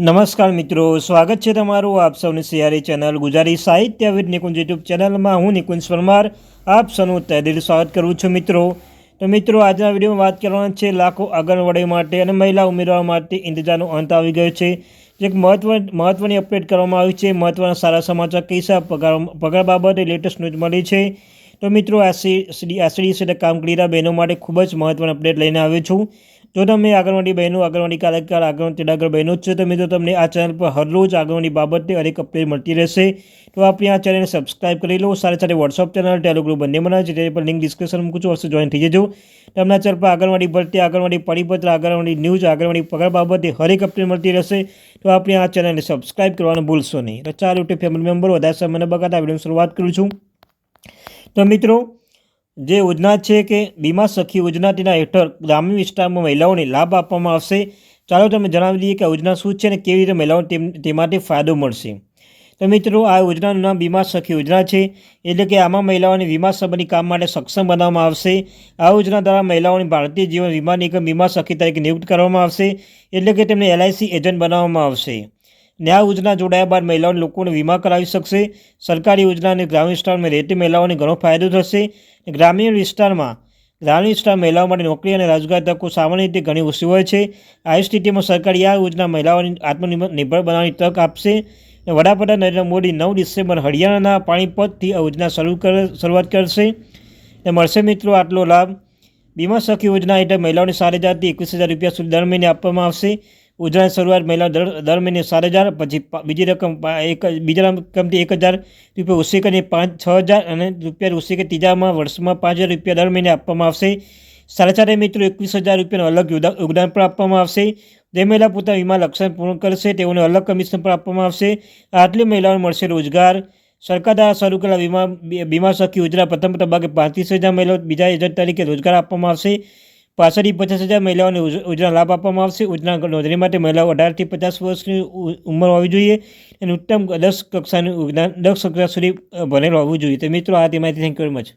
નમસ્કાર મિત્રો, સ્વાગત છે તમારું આપ સૌની સિયારી ચેનલ ગુજરાતી સાહિત્ય વિદ નિકુંજ યુટ્યુબ ચેનલમાં. હું નિકુંજ પરમાર આપ સૌનું તહેદિલ સ્વાગત કરું છું મિત્રો. તો મિત્રો, આજના વિડીયોમાં વાત કરવાની છે લાખો આંગણવાડી માટે અને મહિલા ઉમેદવારો માટે ઇંતજારનો અંત આવી ગયો છે. એક મહત્વની અપડેટ કરવામાં આવી છે. મહત્વના સારા સમાચાર કૈસા પગાર બાબતે લેટેસ્ટ ન્યૂઝ મળી છે. તો મિત્રો, આશરી સાથે કામ કરી રહ્યા બહેનો માટે ખૂબ જ મહત્વની અપડેટ લઈને આવ્યો છું. જો તમે આંગણવાડી બહેનો, આંગણવાડી કાર્યકર, આંગણવાડી તેડાગર બહેનો જ છે તો મિત્રો તમને આ ચેનલ પર હરરોજ આંગણવાડી બાબતે હરેક અપડેટ મળતી રહેશે. તો આપણી આ ચેનલને સબસ્ક્રાઈબ કરી લો. સાથે સાથે વોટ્સઅપ ચેનલ, ટેલિગ્રુપ બંને બનાવે છે, તે પર લિંક ડિસ્ક્રિપ્શન મૂકું છું, અવશ્ય જોઈન થઈ જજો. તમને આ ચેનલ પર આંગણવાડી ભરતી, આંગણવાડી પરિપત્ર, આંગણવાડી ન્યૂઝ, આંગણવાડી પગાર બાબતે હરેક અપડેટ મળતી રહેશે. તો આપણી આ ચેનલને સબસ્ક્રાઈબ કરવાનું ભૂલશો નહીં. તો ચાલો યુટ્યુબ ફેમિલી મેમ્બર વધારે સમય બગાડતા વિડીયોની શરૂઆત કરું છું. તો મિત્રો, જે યોજના છે કે બીમા સખી યોજના, તેના હેઠળ ગ્રામીણ વિસ્તારમાં મહિલાઓને લાભ આપવામાં આવશે. ચાલો તમે જણાવી દઈએ કે આ યોજના શું છે અને કેવી રીતે મહિલાઓને તે માટે ફાયદો મળશે. તો મિત્રો, આ યોજનાનું નામ બીમા સખી યોજના છે. એટલે કે આમાં મહિલાઓને વીમા સંબંધી કામ માટે સક્ષમ બનાવવામાં આવશે. આ યોજના દ્વારા મહિલાઓને ભારતીય જીવન વીમા નિગમ બીમા સખી તરીકે નિયુક્ત કરવામાં આવશે. એટલે કે તેમને LIC એજન્ટ બનાવવામાં આવશે. ને આ યોજના જોડાયા બાદ મહિલાઓને લોકોને વીમા કરાવી શકશે. સરકારી યોજના અને ગ્રામીણ વિસ્તારમાં રહેતી મહિલાઓને ઘણો ફાયદો થશે. ગ્રામીણ વિસ્તારમાં મહિલાઓ માટે નોકરી અને રોજગાર તકો સામાન્ય રીતે ઘણી ઓછી હોય છે. આવી સ્થિતિમાં સરકારી આ યોજના મહિલાઓને આત્મનિર્ભર બનાવવાની તક આપશે. વડાપ્રધાન નરેન્દ્ર મોદી 9 ડિસેમ્બર હરિયાણાના પાણીપતથી આ યોજના શરૂઆત કરશે. મળશે મિત્રો આટલો લાભ. બીમા સખી યોજના હેઠળ મહિલાઓને 7,000થી 21,000 રૂપિયા સુધી દર મહિને આપવામાં આવશે. યોજનાની શરૂઆત મહિલાઓ દર મહિને 7,000, પછી બીજા રકમથી 1,000 રૂપિયા ઓછી કરીને 6,000 અને રૂપિયા ઓછી કે ત્રીજામાં વર્ષમાં 5,000 રૂપિયા દર મહિને આપવામાં આવશે. સાથે મિત્રો 21,000 રૂપિયાનું અલગ યોગદાન પણ આપવામાં આવશે. જે મહિલા પોતાના વીમા લક્ષ્ય પૂર્ણ કરશે તેઓને અલગ કમિશન પણ આપવામાં આવશે. આટલી મહિલાઓને મળશે રોજગાર. સરકાર દ્વારા શરૂ કરેલા બીમા સખી યોજના પ્રથમ તબક્કે 35,000 મહિલાઓ બીજા એજન્ટ તરીકે રોજગાર આપવામાં આવશે. પાછળથી 50,000 મહિલાઓને યોજના લાભ આપવામાં આવશે. યોજના નોંધણી માટે મહિલાઓ 18થી 50 વર્ષની ઉંમર હોવી જોઈએ અને ઉત્તમ 10 કક્ષા સુધી ભણેલ હોવું જોઈએ. તો મિત્રો, આ તે માહિતી. Thank you very much.